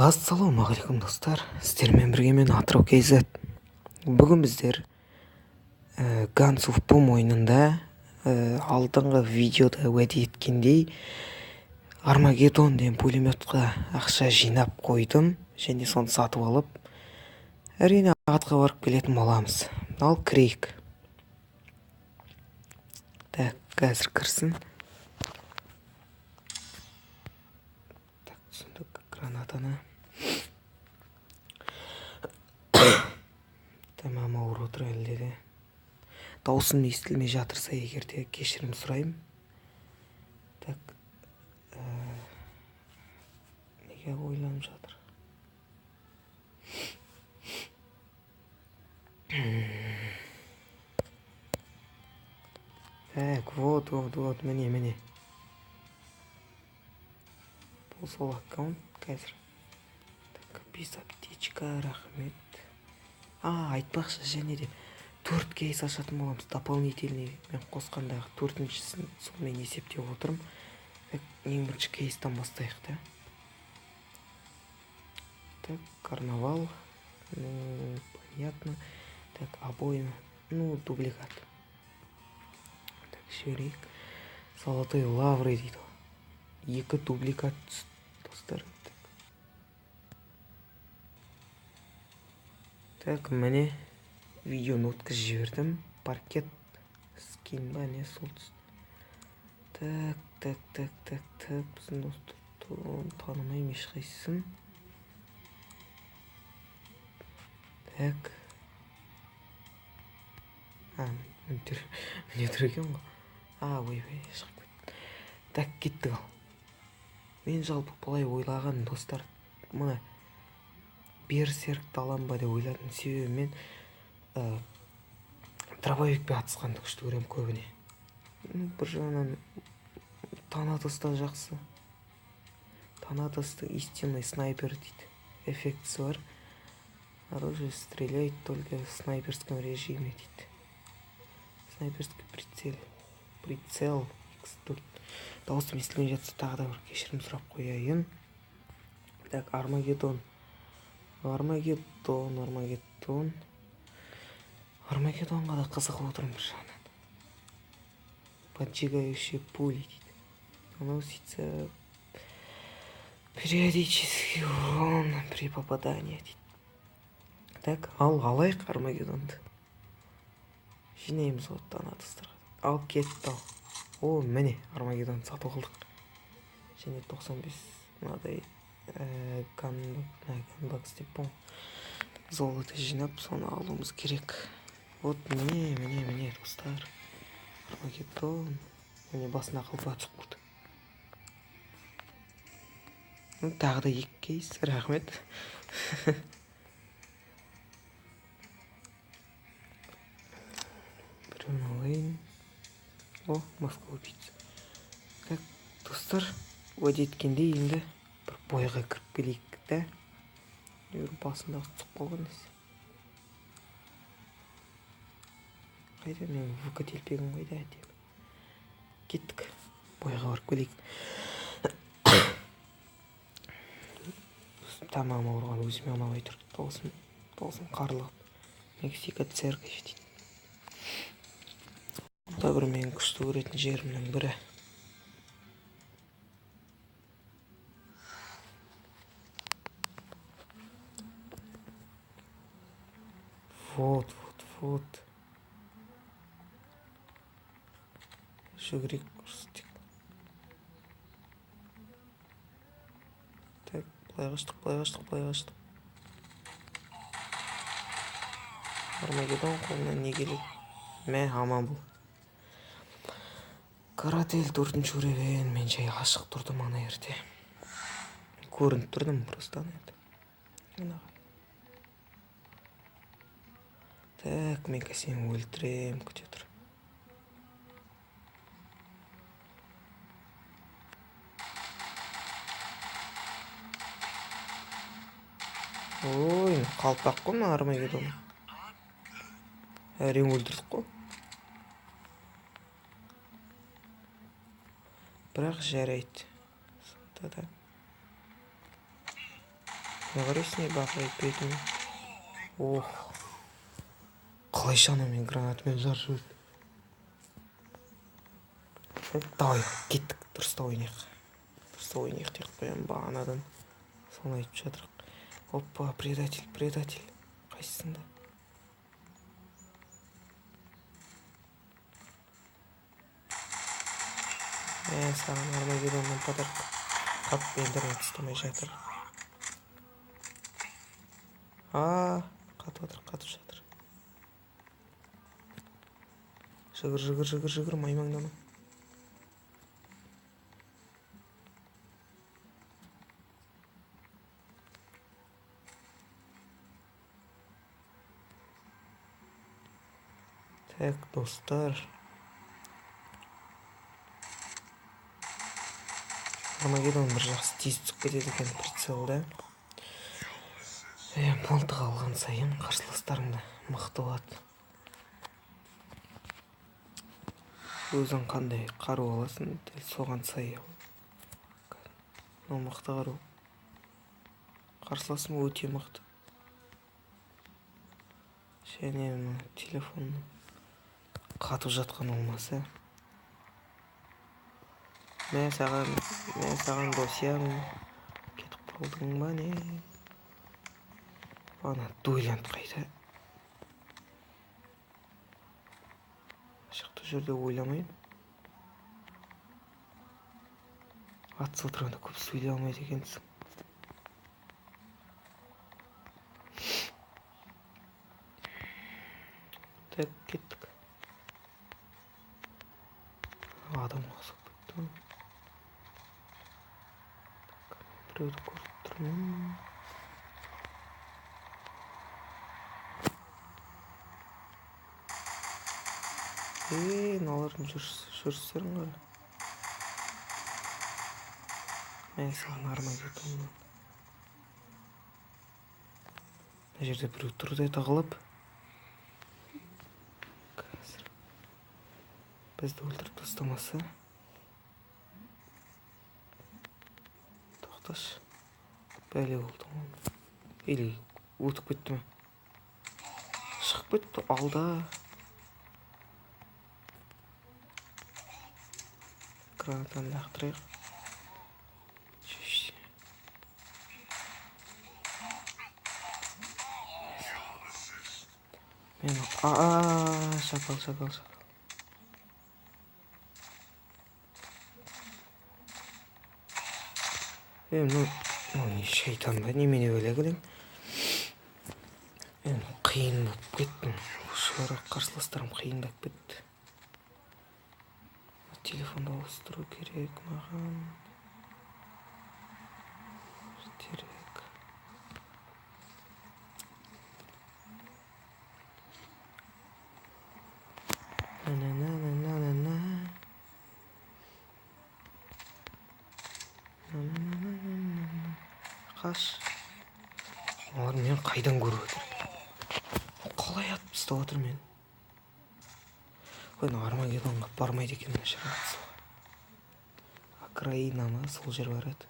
Ассалаумағалейкум достар, сіздермен бірге мен Атырау KZ. Бүгін біздер Guns of Boom ойынында алдыңғы видеода уәде еткендей Армагеддон деген пулеметқа ақша жинап қойдым және соны сатып алып, әрине атқа барып келетін боламыз. Ал кірейік. Так, қазір кірсін. Так, түсіндік, гранатаны. Тамам ауыр отыр әлде де. Дауысым естілмей жатырса егер де кешірім сұраймын. Так, неге ойланып жатыр? Так, вот, міне. Бұл сол аккаунт қазір. Так, 5 аптечка, рахмет. Айтпақшы, және де 4 кейс ашатын боламыз. Дополнительный мен қосқандағы 4-шісін сонымен есептеп отырмын. Ең бірінші кейстан бастайық, да? Так, карнавал. Понятно. Так, обойма. Дубликат. Так, жіберейік. Золотой лавры дейді. 2 дубликат достар. Так, міне видеоны өткізіп жібердім. Паркет скин ба не сол түс. Так. Біздің досты танымаймын ешқайсысын. Так. Міне тұр екен ғой. Ой, шығып кетті. Так, кеттік ал. Мен жалпы бұлай ойлаған достар. Мұны берсеркті алам ба деп ойладым. Себебі мен дробовикпен атысқанды күшті көремін көбіне. Бір жағынан Танатоста жақсы. Танатосты истинный снайпер дейді. Эффектісі бар. Оружие стреляет только в снайперском режиме дейді. Снайперский прицел X4. Дауысым естілмей жатса тағы да бір кешірім сұрап қояйын. Так, Армагеддон. Армагеддонға да қызығып отырмын бір жағынан. Поджигающие пули дейді. Наносится периодический урон при попадании дейді. Так, алайық Армагеддонды. Жинаймыз от Танатостарға. Ал кетті ал. Міне Армагеддон сатып алдық. Және 95 мынадай ганбакс деп бұл. Золото жинап, соны алуымыз керек. Вот міне достар. Армагеддон. Міне басына қылпа түсіп қалды. Тағы да 2 кейс, рахмет. Бірін алайын. Москва убийца. Так, достар, уәде еткендей енді бір бойға кіріп келейік, да? Басындағы түсіп қалған десе. Қайда мен ВК телпегім қайда деп. Кеттік, бойға барып келейік. Тамам ауырған өзіме ұнамай тұр. Дауысым қарлығып. Мексика церковь дейді. Бұл бір мен күшті көретін жерімнің бірі. Вот. Жүгірек көрсетек. Так, былай қаштық. Армагеддон қолынан не келеді? Аман бұл. Каратель 4-ші көреген, мен жай ғашық тұрдым ана ерде. Көрініп тұрдым просто ана. Так, мен сені өлтірем, күте тұр. Ой, қалпақ қой ма Армагеддон? Әрең өлтірдік қой. Бірақ жарайды. Да. не қарайсың бақырайып бетіме? Ох, қалайша мен гранатамен жарып жіберді. Давай кеттік, дұрыста ойнайық деп қоямын бағанадан соны айтып жатырық. Опа, предатель қайсысында? Саған Армагеддоннан подарок. Қатты интернет ұстамай жатыр. Қатып жатыр. Жығыр, маймаңдама. Так, достар. Армагеддон бір жақсы тез түсіп кетеді екен прицелда. Мылтық алған сайын қарсыластарыңды мықты болады. Өзің қандай қару аласың, соған сай. Мынау мықты қару. Қарсыласым өте мықты. Және телефонның қатып жатқан olmasa. Мен саған досьямын. Кетіп қалдың ба не? Ана дуэлянт қайда? Шықты жерде ойламайын. Атыс отырғанда көп сөйлей алмайды екенсің. Так, кеттік. Адам қосып кетті. Біреуді көріп тұрмын. Мыналардың жүрістерін қара. Мен саған Армагеддоннан. Мына жерде біреу тұрды тағылып. Қазір бізді өлтіріп тастамаса. Тоқташы. Бәле болды ғой. Или өтіп кетті ме? Шығып кетті алда. Гранатаны лақтырайық. Мен шакал. Не шайтан ба, немене өлегілең? Мен қиын болып кеттім. Шора қарсыластарым қиындап кетті. Телефонды ауыстыру керек маған. Керек. Қаш. Олар мен қайдан көріп отыр? Қалай атып ұстап отыр мен? Армагеддонға бармайды екен шырағысы. Украина ма, сол жер барады.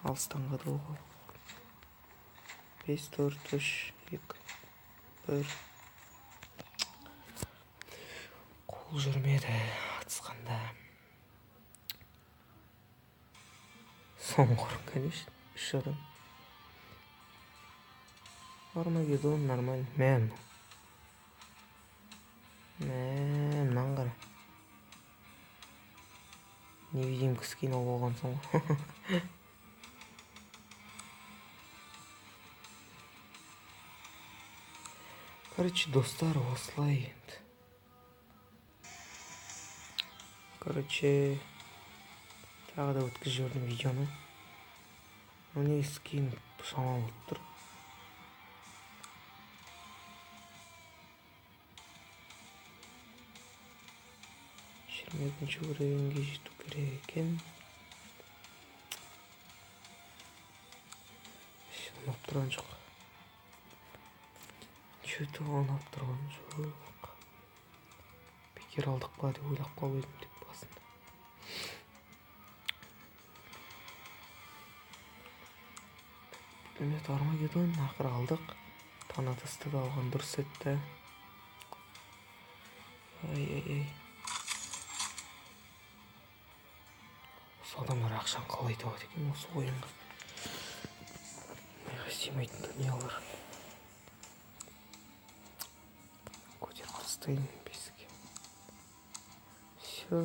Алыстан қадау ғой. 5, 4, 3, 2, 1. Қол жүрмеді атысқанда. Соңғы ұрын, конечно, 3 адам. Армагеддон нормально. Мынан қара. Невидимка скинул болған соң. Короче, достар, осылай енді. Короче, тағы да өткізіп жібердім видеоны. Оны скин шамалы тұр. Екінші уровеньге жету керек екен. Ұнап тұрған жоқ. Че-то ұнап тұрған жоқ. Бекер алдық па деп ойлап қалып едім деп басында. Мехмет Армагеддон ақыры алдық. Танатысты да алған дұрыс етті. Ай. Осы адамдар ақшаны қалай табады екен осы ойынға? Миға сыймайтын дүниелер. Көтеріп тастайын бесікке. Все.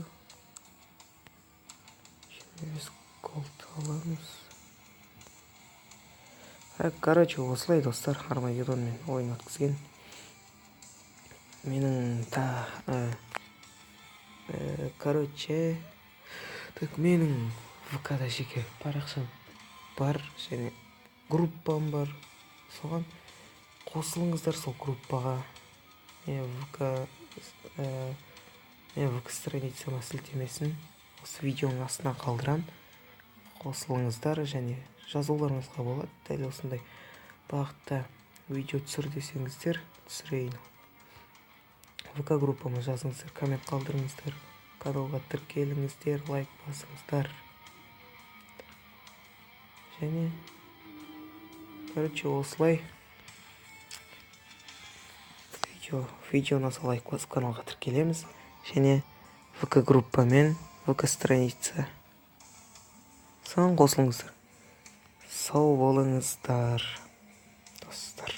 25 голд аламыз. Короче, осылай достар, Армагеддонмен ойын өткізген. Менің менің ВК-да жеке парақшам бар және группам бар. Соған қосылыңыздар сол группаға. ВК страницама сілтемесін осы видеоның астына қалдырам. Қосылыңыздар және жазуларыңызға болады. Дәл осындай бағытта видео түсір десеңіздер, түсірейін. ВК группама жазыңыздар, коммент қалдырыңыздар, каналға тіркеліңіздер, лайк басыңыздар. Және осылай видеоны лайк басып каналға тіркелеміз. Және ВК группамен ВК страница соған қосылыңыздар. Сау болыңыздар достар.